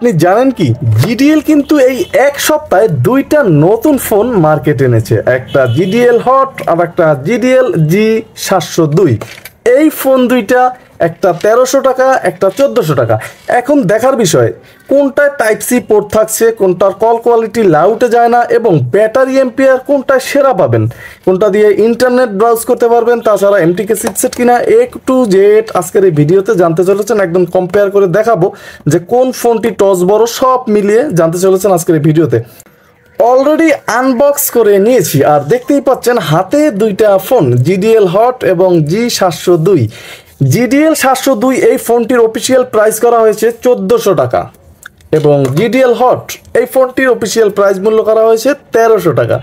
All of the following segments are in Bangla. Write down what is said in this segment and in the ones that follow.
আপনি জানেন কি জিডিএল কিন্তু এই এক সপ্তাহে দুইটা নতুন ফোন মার্কেটে এনেছে, একটা জিডিএল হট আর একটা জিডিএল G702। এই ফোন দুইটা একটা 1300 টাকা, একটা 1400 টাকা। এখন দেখার বিষয় কোনটায় টাইপ সি পোর্ট থাকছে, কোনটার কল কোয়ালিটি লাউটে যায় না, এবং ব্যাটারি এম্পিয়ার কোনটায় সেরা পাবেন, কোনটা দিয়ে ইন্টারনেট ব্রাউজ করতে পারবেন, তাছাড়া এমটিকে চিপসেট কিনা A to Z আজকের এই ভিডিওতে জানতে চলেছেন। একদম কম্পেয়ার করে দেখাবো যে কোন ফোনটি টস বড়, সব মিলিয়ে জানতে চলেছেন আজকের এই ভিডিওতে। অলরেডি আনবক্স করে নিয়েছি আর দেখতেই পাচ্ছেন হাতে দুইটা ফোন, জিডিএল হট এবং G702। জিডিএল 702 এই ফোনটির অফিসিয়াল প্রাইস করা হয়েছে 1400 টাকা এবং জিডিএল হট এই ফোনটির অফিসিয়াল প্রাইস মূল্য করা হয়েছে 1300 টাকা।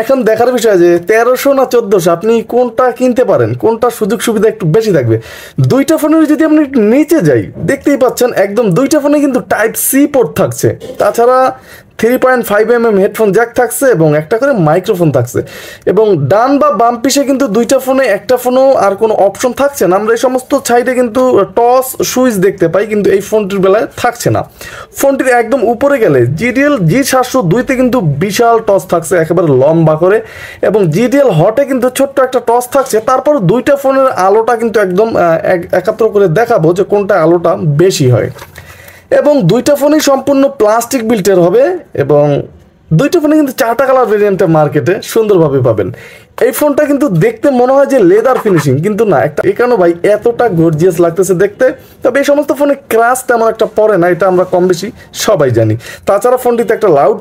এখন দেখার বিষয় যে 1300 না 1400 আপনি কোনটা কিনতে পারেন, কোনটা সুযোগ সুবিধা একটু বেশি থাকবে। দুইটা ফোনের যদি আপনি নিচে যাই দেখতেই পাচ্ছেন একদম দুইটা ফোনে কিন্তু টাইপ সি পোর্ট থাকছে, তাছাড়া 3.5mm হেডফোন জ্যাক থাকছে এবং একটা করে মাইক্রোফোন থাকছে, এবং ডান বা বাম পিছে কিন্তু দুইটা ফোনে একটা ফোনও আর কোনো অপশন থাকছে না। আমরা এই সমস্ত সাইডে কিন্তু টস সুইচ দেখতে পাই, কিন্তু এই ফোনটির বেলায় থাকছে না। ফোনটির একদম উপরে গেলে জিডিএল G702-তে কিন্তু বিশাল টস থাকছে একেবারে লম্বা করে, এবং জিডিএল হটে কিন্তু ছোট্ট একটা টস থাকছে। তারপর দুইটা ফোনের আলোটা কিন্তু একদম একাত্র করে দেখাবো যে কোনটা আলোটা বেশি হয়, এবং দুইটা ফোনই সম্পূর্ণ প্লাস্টিক বিল্টের হবে, এবং দুইটা ফোনে কিন্তু 4টা কালার ভেরিয়েন্টে মার্কেটে সুন্দরভাবে পাবেন। এই ফোনটা কিন্তু দেখতে মনে হয় যে লেদার ফিনিশিং, কিন্তু না, একটা একানো ভাই এতটা গর্জিয়াস লাগতেছে দেখতে। তবে এই সমস্ত ফোনে ক্রাশ তেমন একটা পড়ে না, এটা আমরা কম বেশি সবাই জানি। তাছাড়া ফোনটিতে একটা লাউড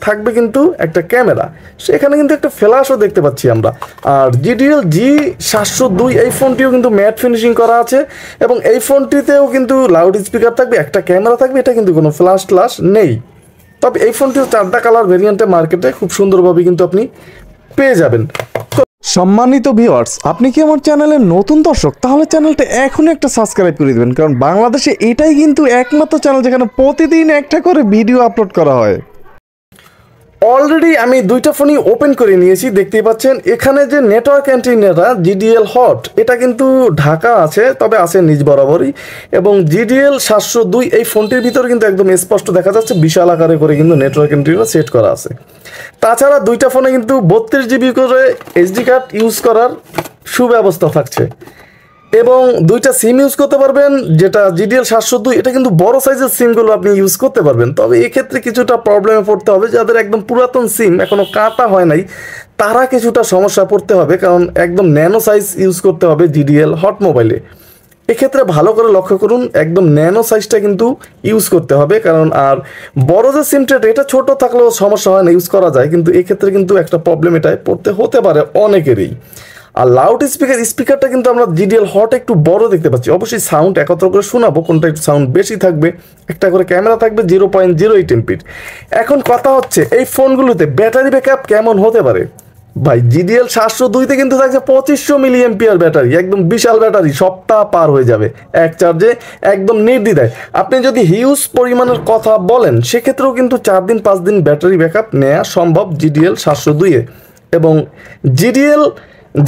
থাকবে কিন্তু একটা ক্যামেরা, সেখানে কিন্তু একটা ফ্ল্যাশও দেখতে পাচ্ছি আমরা। আর জিডিএল G702 এই ফোনটিও কিন্তু ম্যাট ফিনিশিং করা আছে, এবং এই ফোনটিতেও কিন্তু লাউড স্পিকার থাকবে, একটা ক্যামেরা থাকবে, এটা কিন্তু কোনো ফ্ল্যাশ নেই। তবে এই ফোনটিও 4টা কালার ভেরিয়েন্টে মার্কেটে খুব সুন্দরভাবে কিন্তু আপনি পেয়ে যাবেন। সম্মানিত ভিউয়ার্স, আপনি কি আমার চ্যানেলের নতুন দর্শক, তাহলে চ্যানেলটা এখনই একটা সাবস্ক্রাইব করে দেবেন, কারণ বাংলাদেশে এটাই কিন্তু একমাত্র চ্যানেল যেখানে প্রতিদিন একটা করে ভিডিও আপলোড করা হয়। অলরেডি আমি দুইটা ফোনই ওপেন করে নিয়েছি, দেখতেই পাচ্ছেন এখানে যে নেটওয়ার্ক অ্যান্টেনাটা জিডিএল হট এটা কিন্তু ঢাকা আছে, তবে আছে নিজ বরাবরই, এবং জিডিএল 702 এই ফোনটির ভিতরে কিন্তু একদম স্পষ্ট দেখা যাচ্ছে বিশাল আকারে করে কিন্তু নেটওয়ার্ক অ্যান্টেনা সেট করা আছে। তাছাড়া দুইটা ফোনে কিন্তু 32GB করে এইচডি কার্ড ইউজ করার সুব্যবস্থা থাকছে, এবং দুইটা সিম ইউজ করতে পারবেন। যেটা জিডিএল 702 এটা কিন্তু বড় সাইজের সিমগুলো আপনি ইউজ করতে পারবেন, তবে এক্ষেত্রে কিছুটা প্রবলেমে পড়তে হবে। যাদের একদম পুরাতন সিম এখনও কাটা হয় নাই তারা কিছুটা সমস্যা পড়তে হবে, কারণ একদম ন্যানো সাইজ ইউজ করতে হবে জিডিএল হট মোবাইলে। এক্ষেত্রে ভালো করে লক্ষ্য করুন, একদম ন্যানো সাইজটা কিন্তু ইউজ করতে হবে, কারণ আর বড় যে সিমটা এটা ছোট থাকলেও সমস্যা হয় না, ইউজ করা যায়, কিন্তু এক্ষেত্রে কিন্তু একটা প্রবলেম এটাই পড়তে হতে পারে অনেকেরই। আর লাউড স্পিকারটা কিন্তু আমরা জিডিএল হট একটু বড় দেখতে পাচ্ছি। অবশ্যই সাউন্ড একত্র করে শোনাবো কোনটা একটু সাউন্ড বেশি থাকবে। একটা করে ক্যামেরা থাকবে 0.08 এমপির। এখন কথা হচ্ছে এই ফোনগুলোতে ব্যাটারি ব্যাকআপ কেমন হতে পারে। ভাই জিডিএল 702-তে কিন্তু থাকছে 2500 মিলিঅ্যাম্পিয়ার ব্যাটারি, একদম বিশাল ব্যাটারি, সপ্তাহ পার হয়ে যাবে এক চার্জে একদম নির্দ্বিধায়। আপনি যদি হিউজ পরিমাণের কথা বলেন সেক্ষেত্রেও কিন্তু 4 দিন 5 দিন ব্যাটারি ব্যাকআপ নেওয়া সম্ভব জিডিএল 702-এ। এবং জিডিএল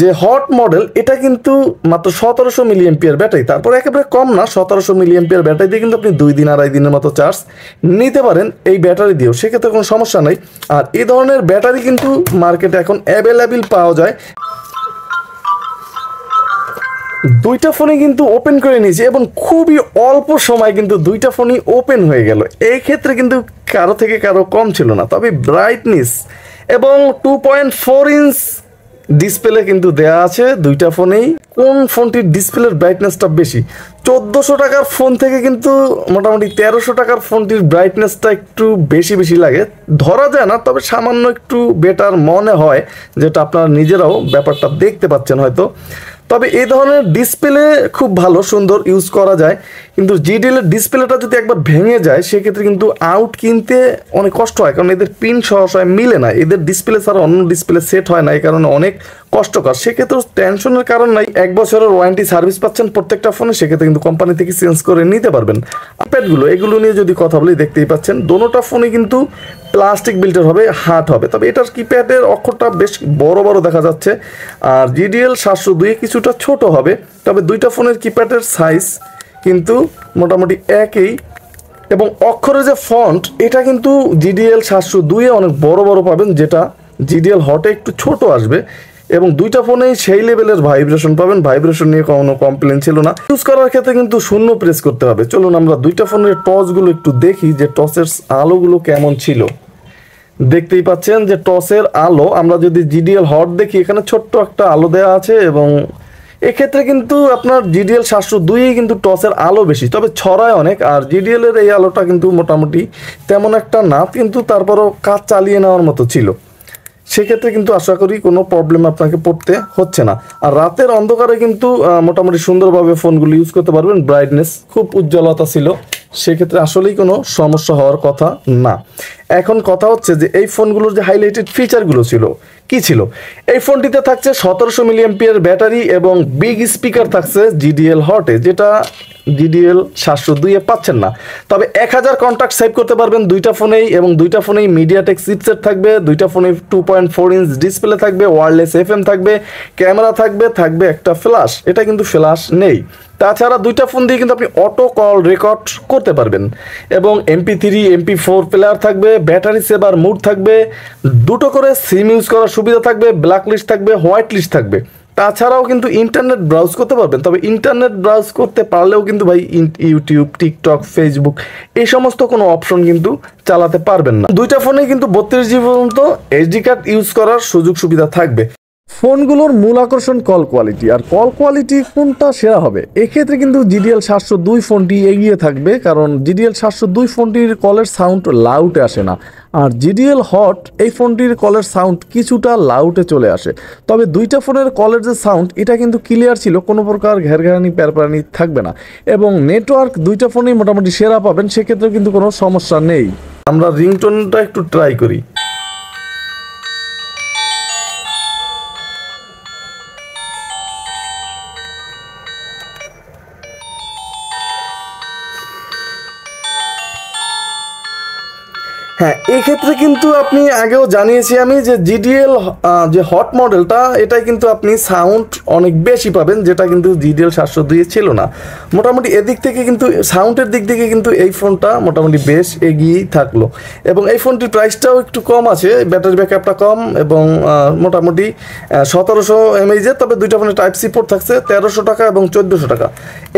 যে হট মডেল এটা কিন্তু মাত্র 1700 মিলিঅ্যাম্পিয়ার ব্যাটারি, তারপর একেবারে কম না, 1700 মিলিঅ্যাম্পিয়ার ব্যাটারি দিয়ে কিন্তু আপনি 2 দিন 2.5 দিনের মতো চার্জ নিতে পারেন এই ব্যাটারি দিয়েও, সেক্ষেত্রে কোনো সমস্যা নেই। আর এই ধরনের ব্যাটারি কিন্তু মার্কেটে এখন অ্যাভেলেবেল পাওয়া যায়। দুইটা ফোনে কিন্তু ওপেন করে নিয়েছি, এবং খুবই অল্প সময় কিন্তু দুইটা ফোনই ওপেন হয়ে গেল। এই ক্ষেত্রে কিন্তু কারো থেকে কারো কম ছিল না, তবে ব্রাইটনেস এবং 2.4 ইঞ্চ ডিসপ্লে কিন্তু দেয়া আছে দুইটা ফোনেই। কোন ফোনটির ডিসপ্লের ব্রাইটনেসটা বেশি? 1400 টাকার ফোন থেকে কিন্তু মোটামুটি 1300 টাকার ফোনটির ব্রাইটনেসটা একটু বেশি লাগে, ধরা যায় না, তবে সামান্য একটু বেটার মনে হয়, যেটা আপনারা নিজেরাও ব্যাপারটা দেখতে পাচ্ছেন হয়তো। তবে এই ধরনের ডিসপ্লে খুব ভালো সুন্দর ইউজ করা যায়, কিন্তু জিডিএলের ডিসপ্লেটা যদি একবার ভেঙে যায় সেক্ষেত্রে কিন্তু আউট কিনতে অনেক কষ্ট হয়, কারণ এদের পিন সহসায় মিলে না, এদের ডিসপ্লে ছাড়া অন্য ডিসপ্লে সেট হয় না, এই কারণে অনেক কষ্টকর। সেক্ষেত্রে টেনশনের কারণ নাই, 1 বছরের ওয়ারেন্টি সার্ভিস পাচ্ছেন প্রত্যেকটা ফোনে, সেক্ষেত্রে কিন্তু কোম্পানি থেকে চেঞ্জ করে নিতে পারবেন। প্যাডগুলো এগুলো নিয়ে যদি কথা বলি দেখতেই পাচ্ছেন দোনোটা ফোনে কিন্তু প্লাস্টিক বিল্টের হবে, হার্ড হবে, তবে এটার কিপ্যাডের অক্ষরটা বেশ বড় দেখা যাচ্ছে। আর জিডিএল 702 কিছুটা ছোট হবে, তবে দুইটা ফোনের কিপ্যাডের সাইজ কিন্তু মোটামুটি একই, এবং অক্ষরের যে ফন্ট এটা কিন্তু GDL 702 এ অনেক বড় বড় পাবেন, যেটা GDL হটে একটু ছোট আসবে। এবং দুইটা ফোনেই সেই লেভেলের ভাইব্রেশন পাবেন, ভাইব্রেশন নিয়ে কোনো কমপ্লেন ছিল না। ইউজ করার ক্ষেত্রে কিন্তু শূন্য প্রেস করতে হবে। চলুন আমরা দুইটা ফোনের টসগুলো একটু দেখি যে টসের আলোগুলো কেমন ছিল। দেখতেই পাচ্ছেন যে টসের আলো, আমরা যদি GDL হট দেখি এখানে ছোট্ট একটা আলো দেওয়া আছে, এবং এক্ষেত্রে কিন্তু আপনার GDL 702 কিন্তু টসের আলো বেশি, তবে ছড়ায় অনেক। আর GDL এর এই আলোটা কিন্তু মোটামুটি তেমন একটা না, কিন্তু তারপরও কাজ চালিয়ে নেওয়ার মতো ছিল। সেক্ষেত্রে কিন্তু আশা করি কোনো প্রবলেম আপনাকে পড়তে হচ্ছে না। আর রাতের অন্ধকারে কিন্তু মোটামুটি সুন্দরভাবে ফোনগুলো ইউজ করতে পারবেন। ব্রাইটনেস খুব উজ্জ্বলতা ছিল, সেক্ষেত্রে আসলেই কোনো সমস্যা হওয়ার কথা না। এখন কথা হচ্ছে যে এই ফোনগুলোর যে হাইলাইটেড ফিচারগুলো ছিল কি ছিল। এই ফোনটিতে থাকছে 1700 মিলিঅ্যাম্পিয়ার ব্যাটারি এবং বিগ স্পিকার থাকছে GDL হটে, যেটা GDL 702 এ পাচ্ছেন না। তবে 1000 কন্ট্যাক্ট সেভ করতে পারবেন দুইটা ফোনেই, এবং দুইটা ফোনেই মিডিয়াটেক চিপসেট থাকবে, দুইটা ফোনে 2.4 ইঞ্চ ডিসপ্লে থাকবে, ওয়্যারলেস FM থাকবে, ক্যামেরা থাকবে একটা ফ্ল্যাশ, এটা কিন্তু ফ্ল্যাশ নেই। তাছাড়া দুইটা ফোন দিয়ে কিন্তু আপনি অটো কল রেকর্ড করতে পারবেন, এবং MP3 MP4 প্লেয়ার থাকবে, ব্যাটারি সেভার মুড থাকবে, দুটো করে সিম ইউজ করার সুবিধা থাকবে, ব্ল্যাক লিস্ট থাকবে, হোয়াইট লিস্ট থাকবে। তাছাড়াও কিন্তু ইন্টারনেট ব্রাউজ করতে পারবেন, তবে ইন্টারনেট ব্রাউজ করতে পারলেও কিন্তু ভাই ইউটিউব, টিকটক, ফেসবুক এই সমস্ত কোনো অপশন কিন্তু চালাতে পারবেন না। দুইটা ফোনেই কিন্তু 32 GB পর্যন্ত SD কার্ড ইউজ করার সুযোগ সুবিধা থাকবে। ফোনগুলোর মূল আকর্ষণ কল কোয়ালিটি, আর কল কোয়ালিটি কোনটা সেরা হবে এক্ষেত্রে কিন্তু GDL 702 ফোনটি এগিয়ে থাকবে, কারণ GDL 702 ফোনটির কলের সাউন্ড লাউডে আসে না, আর GDL হট এই ফোনটির কলের সাউন্ড কিছুটা লাউডে চলে আসে। তবে দুইটা ফোনের কলের যে সাউন্ড এটা কিন্তু ক্লিয়ার ছিল, কোনো প্রকার ঘেরঘেরানি প্যারপ্যারানি থাকবে না, এবং নেটওয়ার্ক দুইটা ফোনেই মোটামুটি সেরা পাবেন, সেক্ষেত্রে কিন্তু কোনো সমস্যা নেই। আমরা রিংটোনটা একটু ট্রাই করি। হ্যাঁ, এই ক্ষেত্রে কিন্তু আপনি আগেও জানিয়েছি আমি যে GDL যে হট মডেলটা এটাই কিন্তু আপনি সাউন্ড অনেক বেশি পাবেন, যেটা কিন্তু GDL 702 ছিল না। মোটামুটি এদিক থেকে কিন্তু সাউন্ডের দিক থেকে কিন্তু এই ফোনটা মোটামুটি বেশ এগিয়েই থাকলো, এবং এই ফোনটির প্রাইসটাও একটু কম আছে, ব্যাটারি ব্যাকআপটা কম, এবং মোটামুটি 1700 mAh, তবে দুইটা ফোনে টাইপ সি পোর্ট থাকছে। 1300 টাকা এবং 1400 টাকা,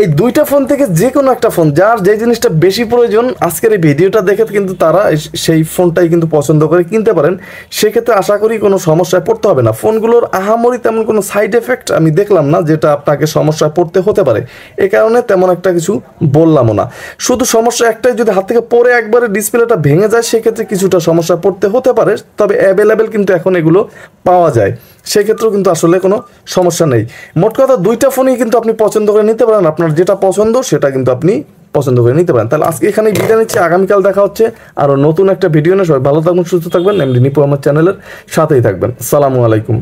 এই দুইটা ফোন থেকে যে কোনো একটা ফোন, যার যে জিনিসটা বেশি প্রয়োজন আজকের এই ভিডিওটা দেখে কিন্তু তারা সেই ফোনটাই কিন্তু পছন্দ করে কিনতে পারেন। সেক্ষেত্রে আশা করি কোনো সমস্যায় পড়তে হবে না। ফোনগুলোর আহামরি তেমন কোনো সাইড এফেক্ট আমি দেখলাম না যেটা আপনাকে সমস্যায় পড়তে হতে পারে, এ কারণে তেমন একটা কিছু বললামও না। শুধু সমস্যা একটাই, যদি হাত থেকে পড়ে একবারে ডিসপ্লেটা ভেঙে যায় সেক্ষেত্রে কিছুটা সমস্যা পড়তে হতে পারে, তবে অ্যাভেলেবেল কিন্তু এখন এগুলো পাওয়া যায়, সেক্ষেত্রেও কিন্তু আসলে কোনো সমস্যা নেই। মোট কথা দুইটা ফোনই কিন্তু আপনি পছন্দ করে নিতে পারেন, আপনার যেটা পছন্দ সেটা কিন্তু আপনি পছন্দ করে নিতে পারেন। তাহলে আজকে এখানেই বিদায় নিচ্ছি, আগামীকাল দেখা হচ্ছে আরও নতুন একটা ভিডিও নিয়ে। সবাই ভালো থাকবেন, সুস্থ থাকবেন, এমডি নিপু আমার চ্যানেলের সাথেই থাকবেন। আসসালামু আলাইকুম।